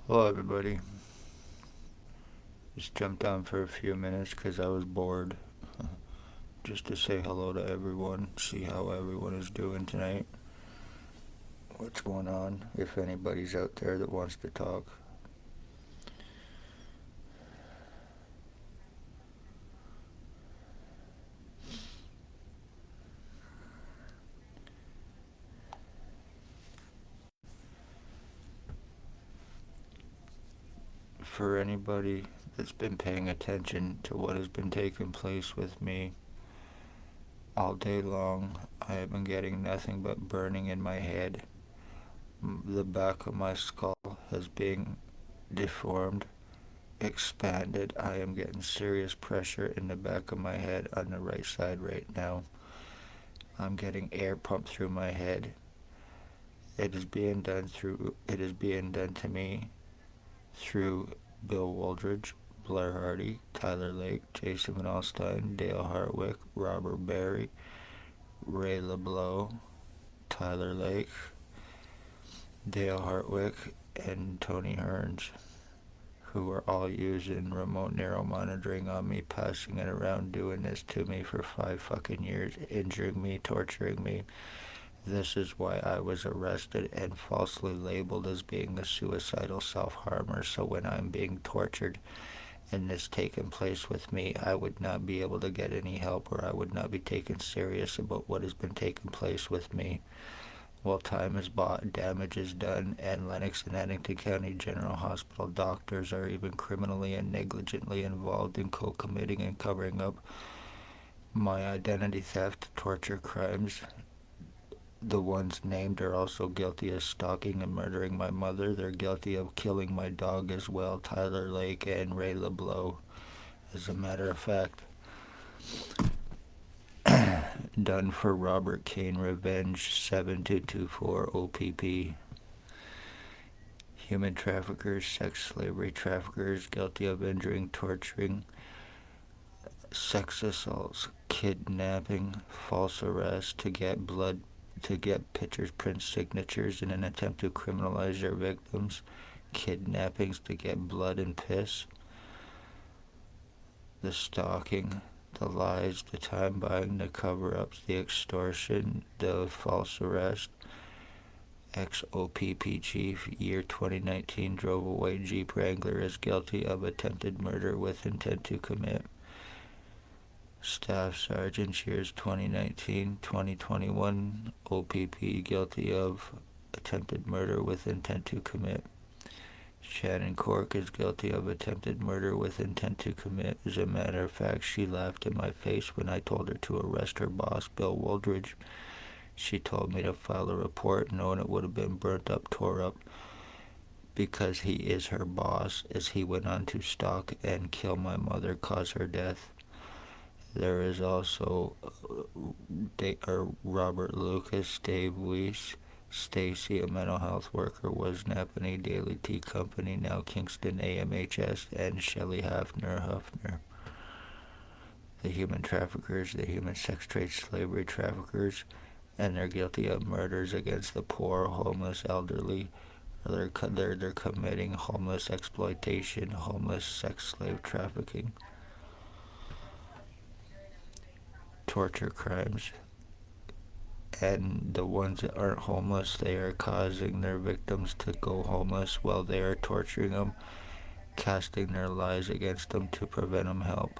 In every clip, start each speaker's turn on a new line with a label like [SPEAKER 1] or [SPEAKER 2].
[SPEAKER 1] Hello, everybody. Just jumped on for a few minutes because I was bored. Just to say hello to everyone, see how everyone is doing tonight, what's going on, if anybody's out there that wants to talk. For anybody that's been paying attention to what has been taking place with me all day long, I have been getting nothing but burning in my head. The back of my skull has been deformed, expanded. I am getting serious pressure in the back of my head on the right side right now. I'm getting air pumped through my head. It is being done to me through Bill Wooldridge, Blair Hardy, Tyler Lake, Jason Van Alstyne, Dale Hartwick, Robert Barry, Ray LeBlanc, Tyler Lake, Dale Hartwick, and Tony Hearns, who are all using remote neural monitoring on me, passing it around, doing this to me for 5 fucking years, injuring me, torturing me. This is why I was arrested and falsely labeled as being a suicidal self-harmer. So when I'm being tortured and this taking place with me, I would not be able to get any help, or I would not be taken serious about what has been taking place with me. Well, time is bought, damage is done, and Lennox and Addington County General Hospital doctors are even criminally and negligently involved in co-committing and covering up my identity theft, torture crimes. The ones named are also guilty of stalking and murdering my mother. They're guilty of killing my dog as well, Tyler Lake and Ray LeBlanc. As a matter of fact, done for Robert Kane Revenge 7224 OPP. Human traffickers, sex slavery traffickers, guilty of injuring, torturing, sex assaults, kidnapping, false arrest to get pictures, prints, signatures in an attempt to criminalize their victims, kidnappings to get blood and piss, the stalking, the lies, the time buying, the cover-ups, the extortion, the false arrest. Ex-OPP chief, year 2019, drove a white Jeep Wrangler, is guilty of attempted murder with intent to commit. Staff Sergeant, years 2019-2021, OPP, guilty of attempted murder with intent to commit. Shannon Cork is guilty of attempted murder with intent to commit. As a matter of fact, she laughed in my face when I told her to arrest her boss, Bill Wooldridge. She told me to file a report knowing it would have been burnt up, tore up, because he is her boss, as he went on to stalk and kill my mother, cause her death. There is also Robert Lucas, Dave Weiss, Stacy, a mental health worker, was Napanee Daily Tea Company, now Kingston AMHS, and Shelley Huffner. The human traffickers, the human sex trade slavery traffickers, and they're guilty of murders against the poor, homeless, elderly. They're committing homeless exploitation, homeless sex slave trafficking, torture crimes. And the ones that aren't homeless, they are causing their victims to go homeless while they are torturing them, casting their lies against them to prevent them help.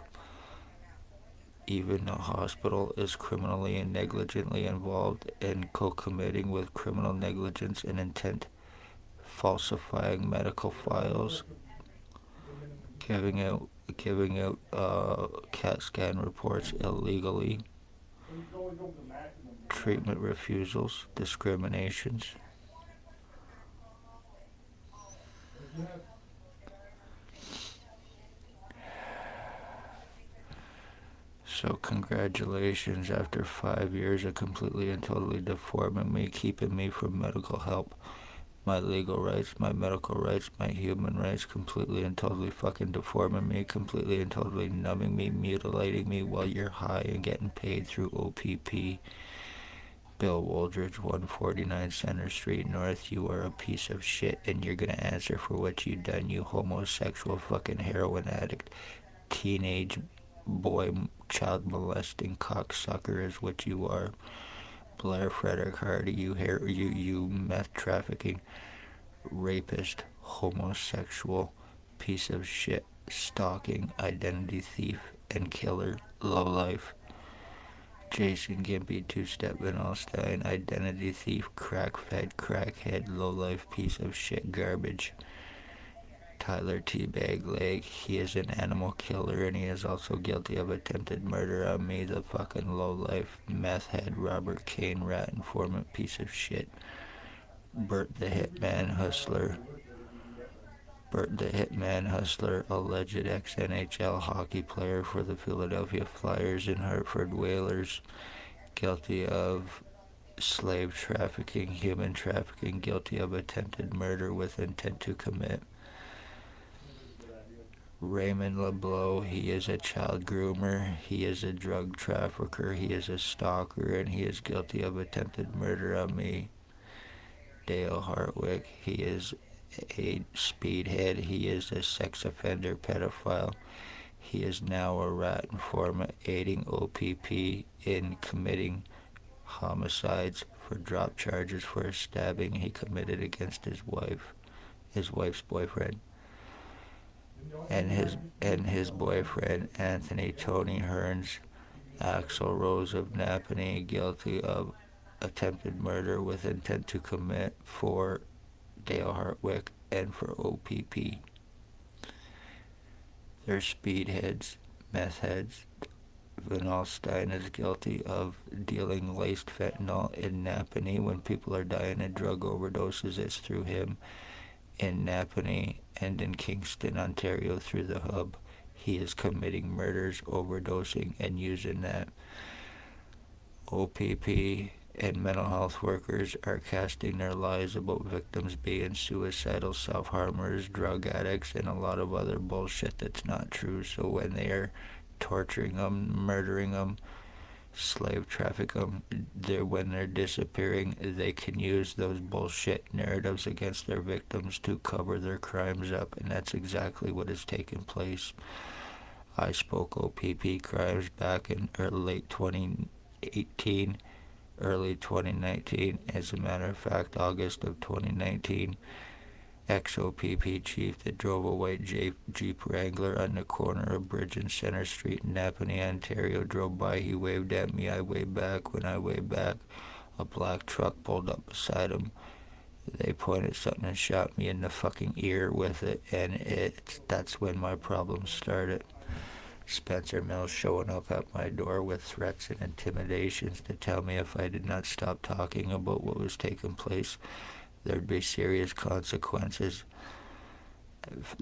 [SPEAKER 1] Even the hospital is criminally and negligently involved in co-committing with criminal negligence and intent, falsifying medical files, giving out CAT scan reports illegally, treatment refusals, discriminations. So congratulations, after 5 years of completely and totally deforming me, keeping me from medical help, my legal rights, my medical rights, my human rights, completely and totally fucking deforming me, completely and totally numbing me, mutilating me while you're high and getting paid through OPP. Bill Woldridge, 149 Center Street North. You are a piece of shit, and you're gonna answer for what you done, you homosexual fucking heroin addict, teenage boy, child molesting cocksucker is what you are. Blair Frederick Hardy, you meth trafficking, rapist, homosexual, piece of shit, stalking, identity thief, and killer, lowlife. Jason Gimpy, two-step Van Alstyne, identity thief, crack-fed, crackhead, lowlife, piece of shit, garbage. Tyler Teabag Leg, he is an animal killer, and he is also guilty of attempted murder on me, the fucking lowlife, meth head, Robert Kane, rat informant, piece of shit. Bert the Hitman Hustler, alleged ex-NHL hockey player for the Philadelphia Flyers and Hartford Whalers, guilty of slave trafficking, human trafficking, guilty of attempted murder with intent to commit. Raymond LeBlanc, he is a child groomer, he is a drug trafficker, he is a stalker, and he is guilty of attempted murder on me. Dale Hartwick, he is a speedhead, he is a sex offender pedophile, he is now a rat informant aiding OPP in committing homicides for drop charges for a stabbing he committed against his wife's boyfriend, and his boyfriend Anthony Tony Hearns. Axel Rose of Napanee, guilty of attempted murder with intent to commit for Dale Hartwick and for OPP. They're speedheads, meth heads. Van Alstyne is guilty of dealing laced fentanyl in Napanee. When people are dying of drug overdoses, it's through him. In Napanee and in Kingston, Ontario, through the hub. He is committing murders, overdosing, and using that. OPP and mental health workers are casting their lies about victims being suicidal, self-harmers, drug addicts, and a lot of other bullshit that's not true. So when they are torturing them, murdering them, slave traffic them, when they're disappearing, they can use those bullshit narratives against their victims to cover their crimes up, and that's exactly what has taken place. I spoke OPP crimes back in late 2018, early 2019. As a matter of fact, August of 2019, ex-OPP chief that drove a white Jeep Wrangler on the corner of Bridge and Center Street in Napanee, Ontario, drove by. He waved at me. I waved back. When I waved back, a black truck pulled up beside him. They pointed something and shot me in the fucking ear with it, and that's when my problems started. Spencer Mills showing up at my door with threats and intimidations to tell me if I did not stop talking about what was taking place, there'd be serious consequences.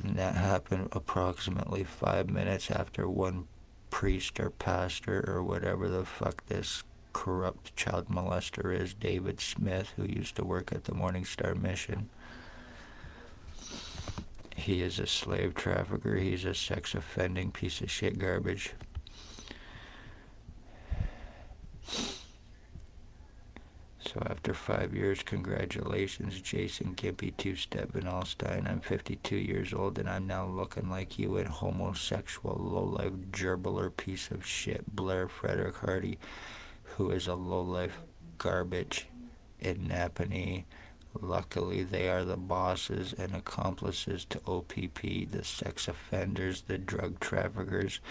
[SPEAKER 1] And that happened approximately 5 minutes after one priest or pastor or whatever the fuck this corrupt child molester is, David Smith, who used to work at the Morning Star Mission. He is a slave trafficker. He's a sex offending piece of shit garbage. So after 5 years, congratulations, Jason Gimpy, two-step Van Alstyne. I'm 52 years old, and I'm now looking like you, and homosexual, low-life, gerbiler piece of shit, Blair Frederick Hardy, who is a low-life garbage in Napanee. Luckily, they are the bosses and accomplices to OPP, the sex offenders, the drug traffickers,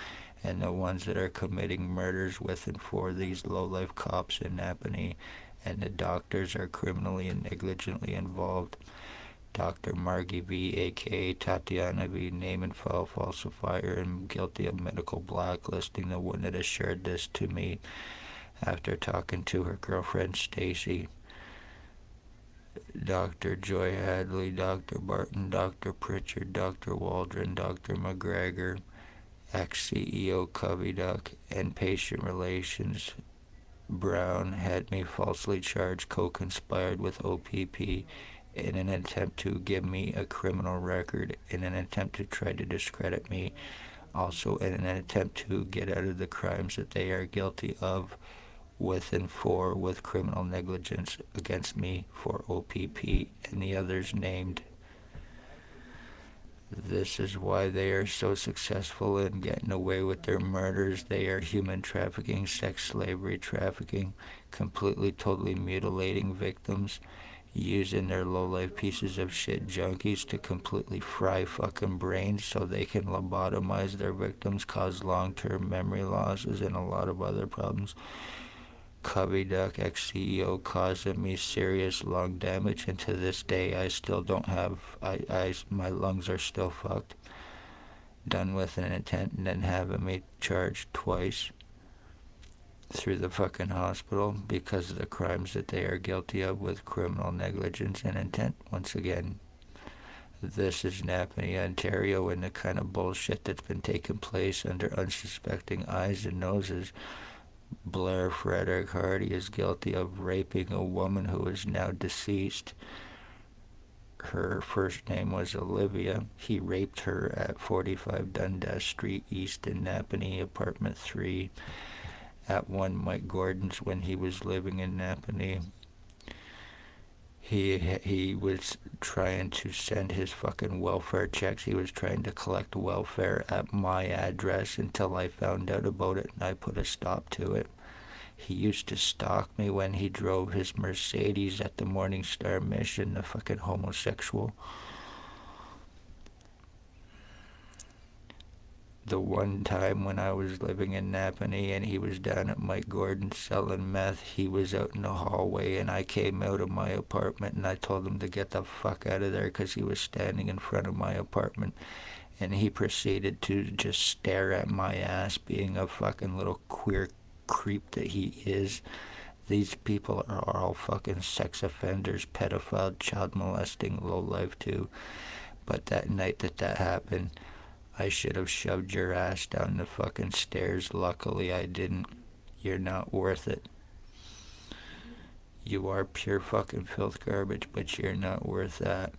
[SPEAKER 1] and the ones that are committing murders with and for these low-life cops in Napanee. And the doctors are criminally and negligently involved. Dr. Margie V., a.k.a. Tatiana V., name and file falsifier, and guilty of medical blacklisting, the one that assured this to me after talking to her girlfriend, Stacy. Dr. Joy Hadley, Dr. Barton, Dr. Pritchard, Dr. Waldron, Dr. McGregor, ex-CEO Covey Duck, and patient relations Brown had me falsely charged, co-conspired with OPP in an attempt to give me a criminal record, in an attempt to try to discredit me, also in an attempt to get out of the crimes that they are guilty of with and for with criminal negligence against me for OPP and the others named. This is why they are so successful in getting away with their murders. They are human trafficking, sex slavery trafficking, completely, totally mutilating victims, using their low-life pieces of shit junkies to completely fry fucking brains so they can lobotomize their victims, cause long-term memory losses, and a lot of other problems. Cubby Duck, ex-CEO, causing me serious lung damage, and to this day I still don't have, my lungs are still fucked. Done with an intent, and then having me charged twice through the fucking hospital because of the crimes that they are guilty of with criminal negligence and intent. Once again, this is Napanee, Ontario, and the kind of bullshit that's been taking place under unsuspecting eyes and noses. Blair Frederick Hardy is guilty of raping a woman who is now deceased. Her first name was Olivia. He raped her at 45 Dundas Street East in Napanee, apartment 3, at one Mike Gordon's when he was living in Napanee. He was trying to send his fucking welfare checks. He was trying to collect welfare at my address until I found out about it and I put a stop to it. He used to stalk me when he drove his Mercedes at the Morning Star Mission, the fucking homosexual. The one time when I was living in Napanee and he was down at Mike Gordon selling meth, he was out in the hallway and I came out of my apartment and I told him to get the fuck out of there because he was standing in front of my apartment, and he proceeded to just stare at my ass, being a fucking little queer creep that he is. These people are all fucking sex offenders, pedophile, child molesting, lowlife too. But that night that happened, I should have shoved your ass down the fucking stairs. Luckily I didn't. You're not worth it. You are pure fucking filth garbage, but you're not worth that.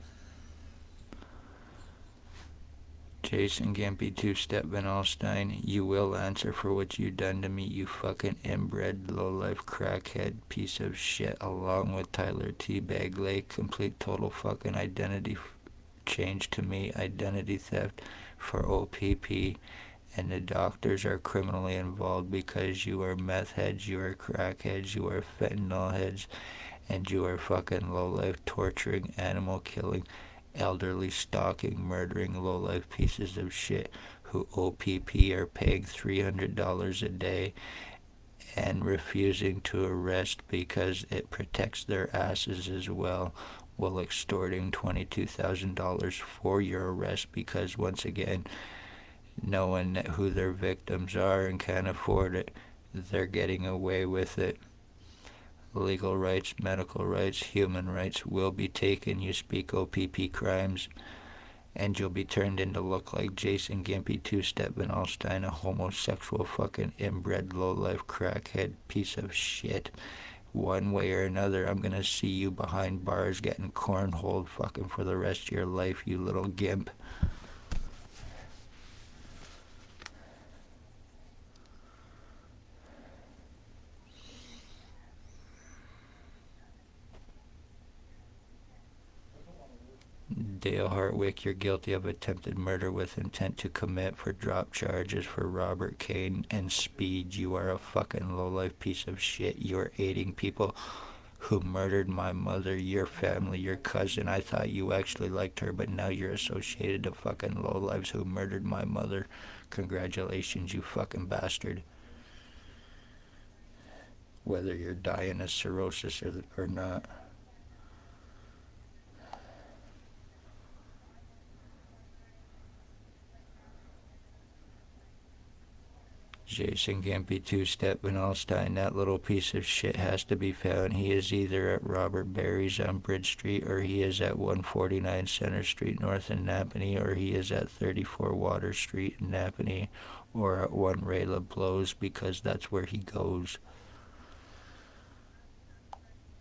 [SPEAKER 1] Jason Gimpy, two-step Van Alstyne, you will answer for what you done to me, you fucking inbred, low-life crackhead piece of shit, along with Tyler T. Bagley, complete total fucking identity change to me, identity theft for OPP, and the doctors are criminally involved because you are meth heads, you are crackheads, you are fentanyl heads, and you are fucking low-life torturing, animal killing, elderly stalking, murdering, low-life pieces of shit who OPP are paying $300 a day and refusing to arrest because it protects their asses as well, while extorting $22,000 for your arrest because, once again, knowing who their victims are and can't afford it, they're getting away with it. Legal rights, medical rights, human rights will be taken. You speak OPP crimes, and you'll be turned in to look like Jason Gimpy, two-step Van Alstyne, a homosexual fucking inbred low-life crackhead piece of shit. One way or another, I'm gonna see you behind bars getting cornholed fucking for the rest of your life, you little gimp. Dale Hartwick, you're guilty of attempted murder with intent to commit for drop charges for Robert Kane and speed. You are a fucking low-life piece of shit. You're aiding people who murdered my mother, your family, your cousin. I thought you actually liked her, but now you're associated to fucking lowlifes who murdered my mother. Congratulations, you fucking bastard. Whether you're dying of cirrhosis or not. Jason Gimpy, two-step Van Alstyne, that little piece of shit has to be found. He is either at Robert Barry's on Bridge Street, or he is at 149 Center Street North in Napanee, or he is at 34 Water Street in Napanee, or at 1 Rayla Blows, because that's where he goes.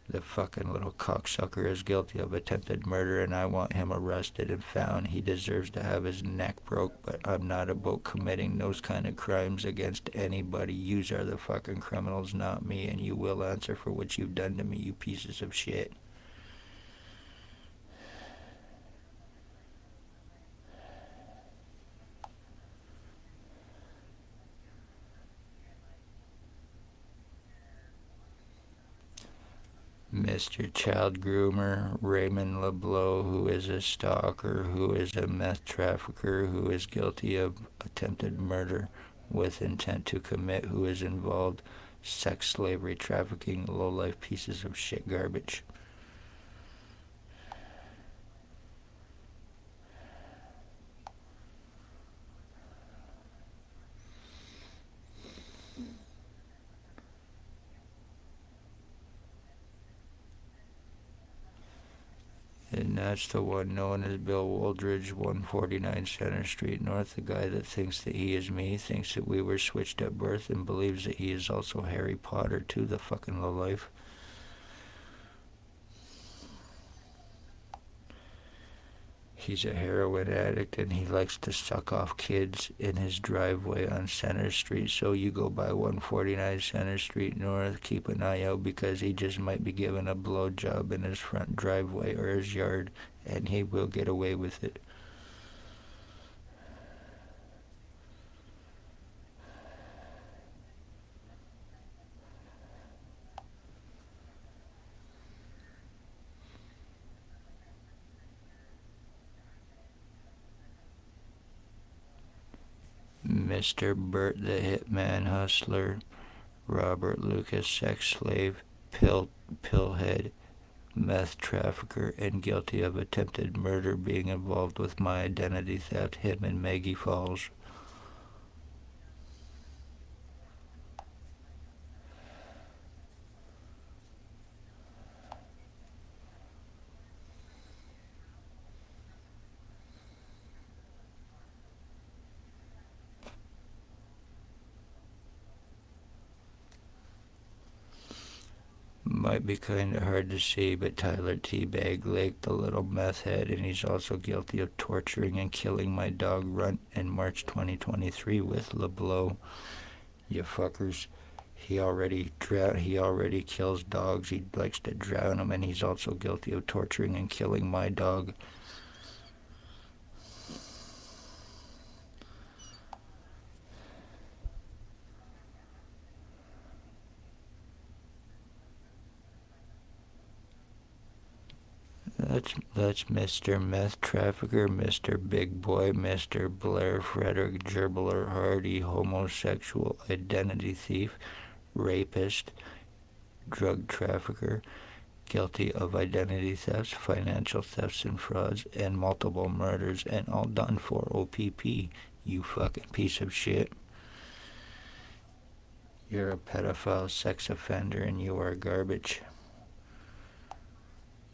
[SPEAKER 1] The fucking little cocksucker is guilty of attempted murder, and I want him arrested and found. He deserves to have his neck broke, but I'm not about committing those kind of crimes against anybody. Yous are the fucking criminals, not me, and you will answer for what you've done to me, you pieces of shit. Mr. Child Groomer, Raymond LeBlanc, who is a stalker, who is a meth trafficker, who is guilty of attempted murder with intent to commit, who is involved sex slavery trafficking, low-life pieces of shit garbage. And that's the one known as Bill Wooldridge, 149 Center Street North, the guy that thinks that he is me, thinks that we were switched at birth, and believes that he is also Harry Potter too, the fucking lowlife. He's a heroin addict, and he likes to suck off kids in his driveway on Center Street. So you go by 149 Center Street North, keep an eye out, because he just might be giving a blowjob in his front driveway or his yard, and he will get away with it. Mr. Burt the Hitman Hustler, Robert Lucas sex slave, pillhead, meth trafficker, and guilty of attempted murder, being involved with my identity theft, him and Maggie Falls. Might be kind of hard to see, but Tyler Teabag Lake, the little meth head, and he's also guilty of torturing and killing my dog Runt in March 2023 with LeBlanc. You fuckers. He already kills dogs. He likes to drown them, and he's also guilty of torturing and killing my dog. That's Mr. Meth Trafficker, Mr. Big Boy, Mr. Blair Frederick Gerbler Hardy, homosexual, identity thief, rapist, drug trafficker, guilty of identity thefts, financial thefts and frauds, and multiple murders, and all done for OPP, you fucking piece of shit. You're a pedophile sex offender, and you are garbage.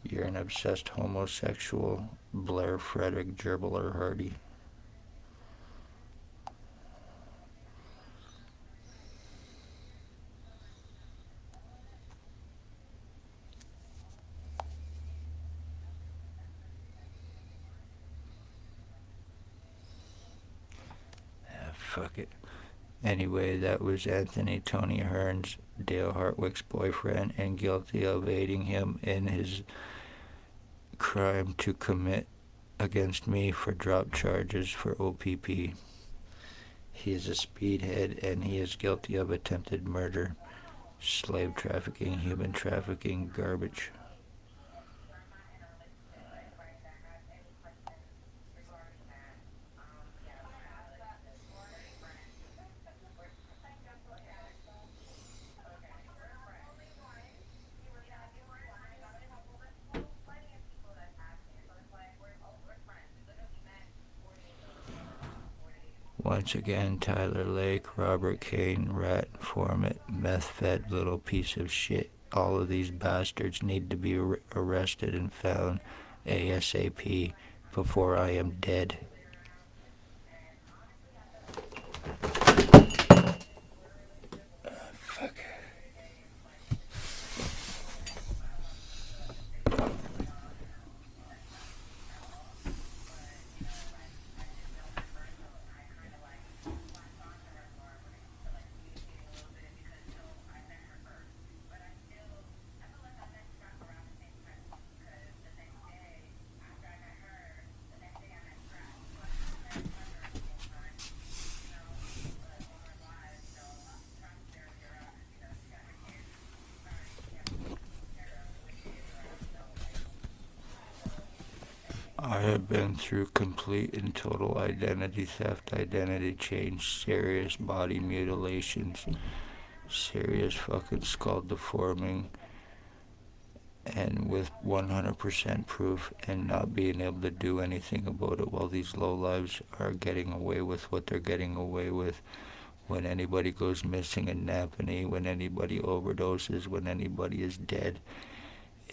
[SPEAKER 1] You're an obsessed homosexual, Blair Frederick Gerbler Hardy. Fuck it. Anyway, that was Anthony Tony Hearns, Dale Hartwick's boyfriend, and guilty of aiding him in his crime to commit against me for drop charges for OPP. He is a speedhead, and he is guilty of attempted murder, slave trafficking, human trafficking, garbage. Once again, Tyler Lake, Robert Kane, rat informant, meth-fed little piece of shit. All of these bastards need to be arrested and found ASAP before I am dead. Fuck. I have been through complete and total identity theft, identity change, serious body mutilations, serious fucking skull deforming, and with 100% proof and not being able to do anything about it while these lowlives are getting away with what they're getting away with. When anybody goes missing in Napanee, when anybody overdoses, when anybody is dead,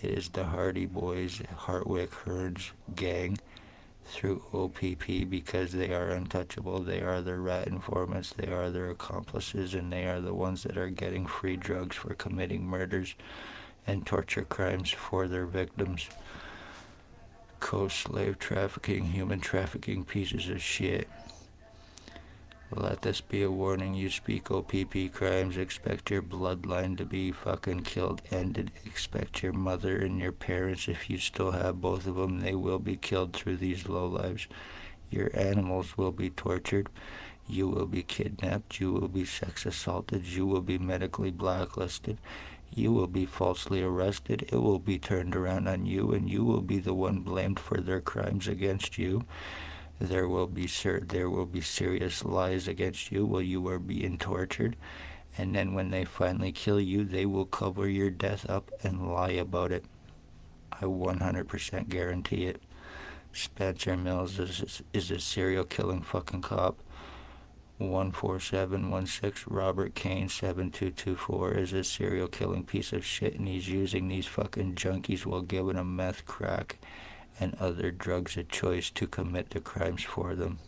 [SPEAKER 1] it is the Hardy Boys, Hartwick Hearns gang through OPP because they are untouchable. They are their rat informants, they are their accomplices, and they are the ones that are getting free drugs for committing murders and torture crimes for their victims. Co-slave trafficking, human trafficking pieces of shit. Let this be a warning. You speak OPP crimes, expect your bloodline to be fucking killed, ended. Expect your mother and your parents, if you still have both of them, they will be killed through these lowlives. Your animals will be tortured. You will be kidnapped. You will be sex assaulted. You will be medically blacklisted. You will be falsely arrested. It will be turned around on you, and you will be the one blamed for their crimes against you. There will be serious lies against you while you are being tortured, and then when they finally kill you, they will cover your death up and lie about it. I 100% guarantee it. Spencer Mills is a serial killing fucking cop. 14716 Robert Kane 7224 is a serial killing piece of shit, and he's using these fucking junkies while giving them meth, crack, and other drugs of choice to commit the crimes for them.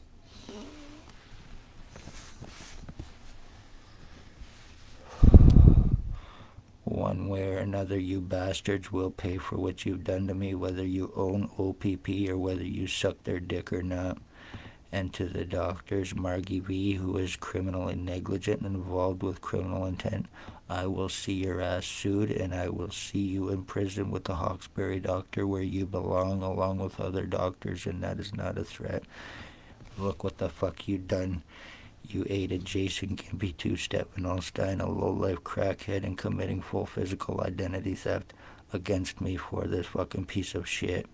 [SPEAKER 1] One way or another, you bastards will pay for what you've done to me, whether you own OPP or whether you suck their dick or not. And to the doctors, Margie V, who is criminally negligent and involved with criminal intent, I will see your ass sued, and I will see you in prison with the Hawkesbury doctor where you belong, along with other doctors, and that is not a threat. Look what the fuck you done. You aided Jason Gimpy two-step and Allstein, a low-life crackhead, in committing full physical identity theft against me for this fucking piece of shit.